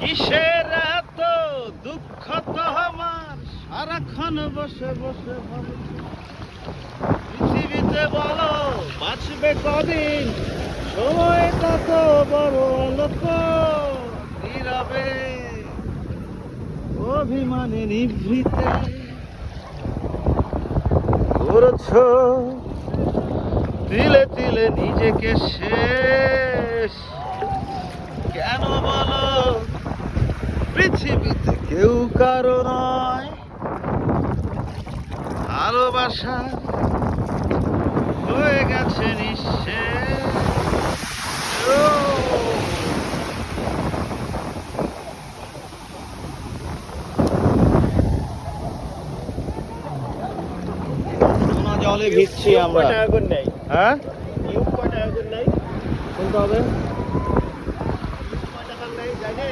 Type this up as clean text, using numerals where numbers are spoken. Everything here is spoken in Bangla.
কিসের এত দুঃখ তো আমার সারাক্ষণ বসে বসে ভাবছি পৃথিবীতে বলো বাঁচবে কদিন সময়টা তো বড় আলোক নীরবে অভিমানে নিভৃতে করছ তিলে তিলে নিজেকে শেষ কেন বলো পৃথিবীতে কেউ কারো নয় ভালোবাসা হয়ে গেছে নিঃশেষ সোনা জলে ভিজছি আমরা আগুন নেই হ্যাঁ কয়টা আগুন নেই শুনতে হবে কয়টা নেই জানে